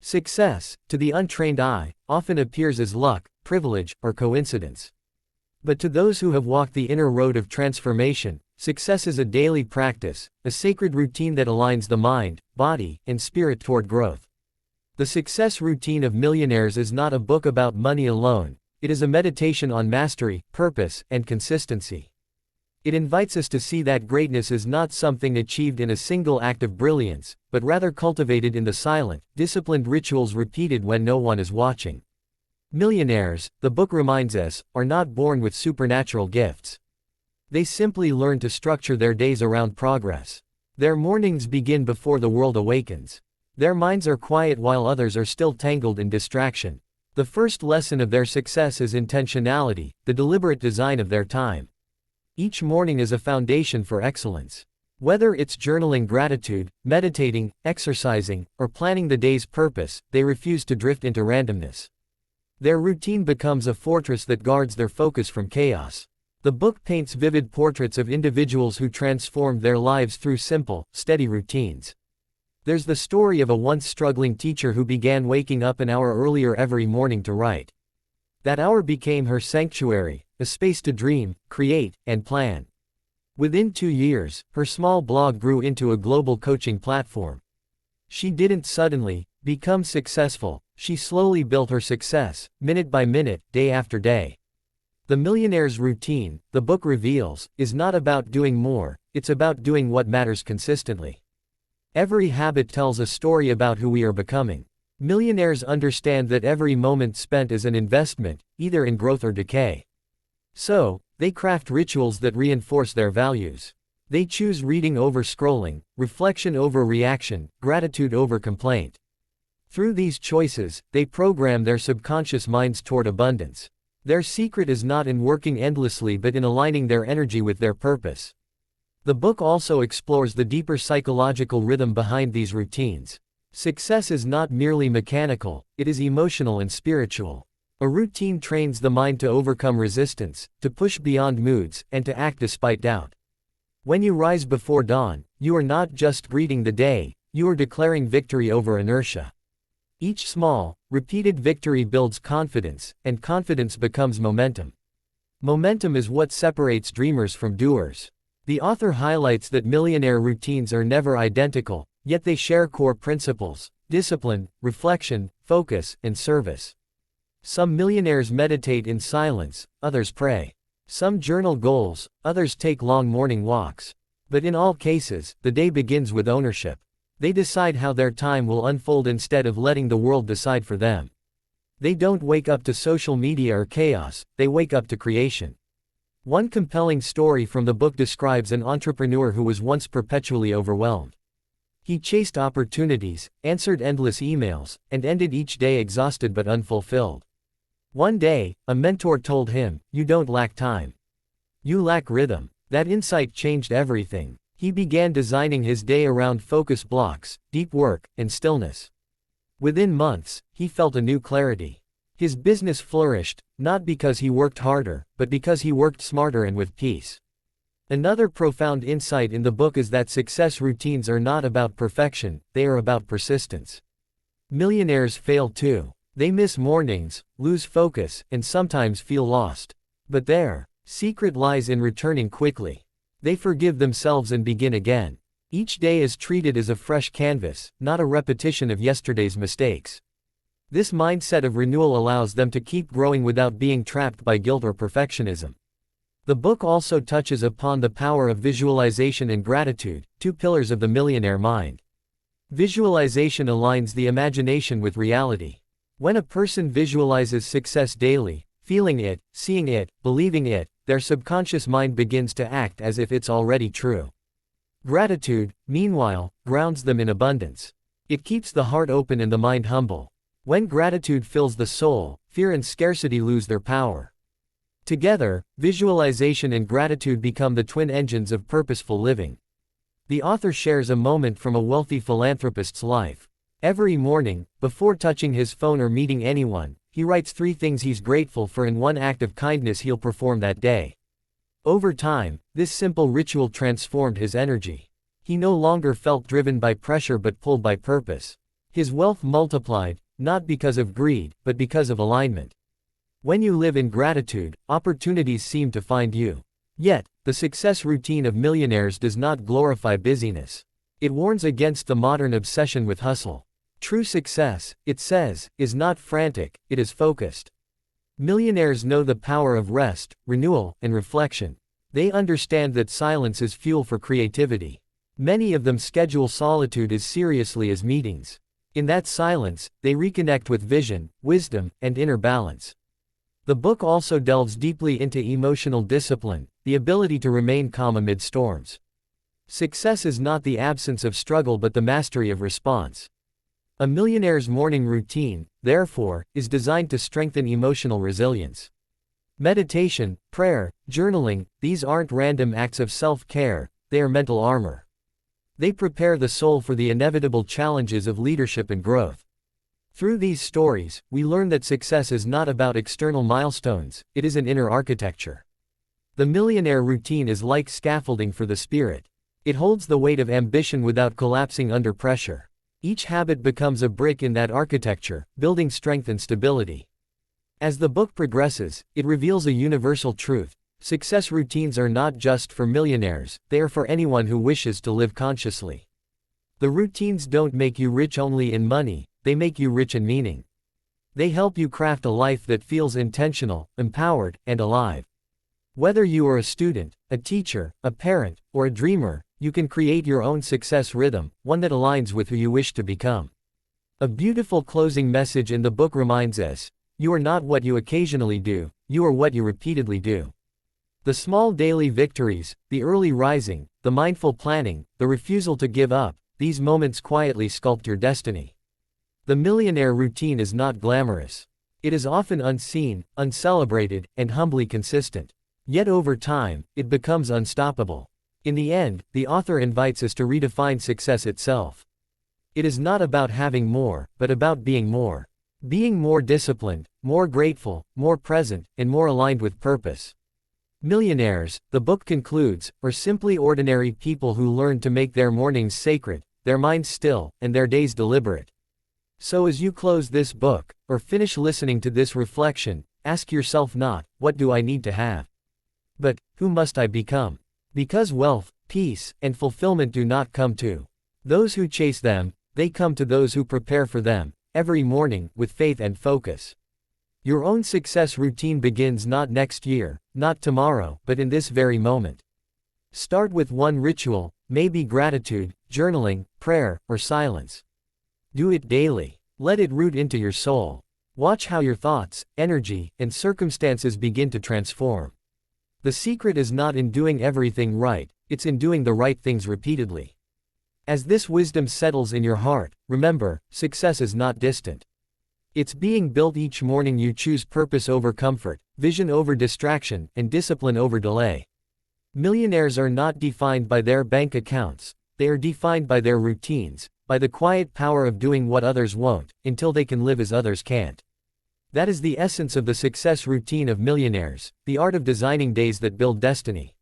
Success, to the untrained eye, often appears as luck, privilege, or coincidence. But to those who have walked the inner road of transformation, success is a daily practice, a sacred routine that aligns the mind, body, and spirit toward growth. The Success Routine of Millionaires is not a book about money alone, it is a meditation on mastery, purpose, and consistency. It invites us to see that greatness is not something achieved in a single act of brilliance, but rather cultivated in the silent, disciplined rituals repeated when no one is watching. Millionaires, the book reminds us, are not born with supernatural gifts. They simply learn to structure their days around progress. Their mornings begin before the world awakens. Their minds are quiet while others are still tangled in distraction. The first lesson of their success is intentionality, the deliberate design of their time. Each morning is a foundation for excellence. Whether it's journaling gratitude, meditating, exercising, or planning the day's purpose, they refuse to drift into randomness. Their routine becomes a fortress that guards their focus from chaos. The book paints vivid portraits of individuals who transformed their lives through simple, steady routines. There's the story of a once struggling teacher who began waking up an hour earlier every morning to write. That hour became her sanctuary, a space to dream, create, and plan. Within 2 years, her small blog grew into a global coaching platform. She didn't suddenly become successful, she slowly built her success, minute by minute, day after day. The Millionaire's Routine, the book reveals, is not about doing more, it's about doing what matters consistently. Every habit tells a story about who we are becoming. Millionaires understand that every moment spent is an investment, either in growth or decay. So, they craft rituals that reinforce their values. They choose reading over scrolling, reflection over reaction, gratitude over complaint. Through these choices, they program their subconscious minds toward abundance. Their secret is not in working endlessly but in aligning their energy with their purpose. The book also explores the deeper psychological rhythm behind these routines. Success is not merely mechanical, it is emotional and spiritual. A routine trains the mind to overcome resistance, to push beyond moods, and to act despite doubt. When you rise before dawn, you are not just greeting the day, you are declaring victory over inertia. Each small, repeated victory builds confidence, and confidence becomes momentum. Momentum is what separates dreamers from doers. The author highlights that millionaire routines are never identical, yet they share core principles: discipline, reflection, focus, and service. Some millionaires meditate in silence, others pray. Some journal goals, others take long morning walks. But in all cases, the day begins with ownership. They decide how their time will unfold instead of letting the world decide for them. They don't wake up to social media or chaos, they wake up to creation. One compelling story from the book describes an entrepreneur who was once perpetually overwhelmed. He chased opportunities, answered endless emails, and ended each day exhausted but unfulfilled. One day, a mentor told him, "You don't lack time. You lack rhythm." That insight changed everything. He began designing his day around focus blocks, deep work, and stillness. Within months, he felt a new clarity. His business flourished, not because he worked harder, but because he worked smarter and with peace. Another profound insight in the book is that success routines are not about perfection, they are about persistence. Millionaires fail too. They miss mornings, lose focus, and sometimes feel lost. But their secret lies in returning quickly. They forgive themselves and begin again. Each day is treated as a fresh canvas, not a repetition of yesterday's mistakes. This mindset of renewal allows them to keep growing without being trapped by guilt or perfectionism. The book also touches upon the power of visualization and gratitude, two pillars of the millionaire mind. Visualization aligns the imagination with reality. When a person visualizes success daily, feeling it, seeing it, believing it, their subconscious mind begins to act as if it's already true. Gratitude, meanwhile, grounds them in abundance. It keeps the heart open and the mind humble. When gratitude fills the soul, fear and scarcity lose their power. Together, visualization and gratitude become the twin engines of purposeful living. The author shares a moment from a wealthy philanthropist's life. Every morning, before touching his phone or meeting anyone, he writes 3 things he's grateful for and 1 act of kindness he'll perform that day. Over time, this simple ritual transformed his energy. He no longer felt driven by pressure but pulled by purpose. His wealth multiplied, not because of greed, but because of alignment. When you live in gratitude, opportunities seem to find you. Yet, the success routine of millionaires does not glorify busyness. It warns against the modern obsession with hustle. True success, it says, is not frantic, it is focused. Millionaires know the power of rest, renewal, and reflection. They understand that silence is fuel for creativity. Many of them schedule solitude as seriously as meetings. In that silence, they reconnect with vision, wisdom, and inner balance. The book also delves deeply into emotional discipline, the ability to remain calm amid storms. Success is not the absence of struggle but the mastery of response. A millionaire's morning routine, therefore, is designed to strengthen emotional resilience. Meditation, prayer, journaling, these aren't random acts of self-care, they are mental armor. They prepare the soul for the inevitable challenges of leadership and growth. Through these stories, we learn that success is not about external milestones, it is an inner architecture. The millionaire routine is like scaffolding for the spirit. It holds the weight of ambition without collapsing under pressure. Each habit becomes a brick in that architecture, building strength and stability. As the book progresses, it reveals a universal truth. Success routines are not just for millionaires, they are for anyone who wishes to live consciously. The routines don't make you rich only in money, they make you rich in meaning. They help you craft a life that feels intentional, empowered, and alive. Whether you are a student, a teacher, a parent, or a dreamer, you can create your own success rhythm, one that aligns with who you wish to become. A beautiful closing message in the book reminds us, you are not what you occasionally do, you are what you repeatedly do. The small daily victories, the early rising, the mindful planning, the refusal to give up, these moments quietly sculpt your destiny. The millionaire routine is not glamorous. It is often unseen, uncelebrated, and humbly consistent. Yet over time, it becomes unstoppable. In the end, the author invites us to redefine success itself. It is not about having more, but about being more. Being more disciplined, more grateful, more present, and more aligned with purpose. Millionaires, the book concludes, are simply ordinary people who learn to make their mornings sacred, their minds still, and their days deliberate. So as you close this book, or finish listening to this reflection, ask yourself not, what do I need to have? But, who must I become? Because wealth, peace, and fulfillment do not come to those who chase them, they come to those who prepare for them, every morning, with faith and focus. Your own success routine begins not next year, not tomorrow, but in this very moment. Start with one ritual, maybe gratitude, journaling, prayer, or silence. Do it daily. Let it root into your soul. Watch how your thoughts, energy, and circumstances begin to transform. The secret is not in doing everything right, it's in doing the right things repeatedly. As this wisdom settles in your heart, remember, success is not distant. It's being built each morning. You choose purpose over comfort, vision over distraction, and discipline over delay. Millionaires are not defined by their bank accounts, they are defined by their routines, by the quiet power of doing what others won't, until they can live as others can't. That is the essence of the success routine of millionaires, the art of designing days that build destiny.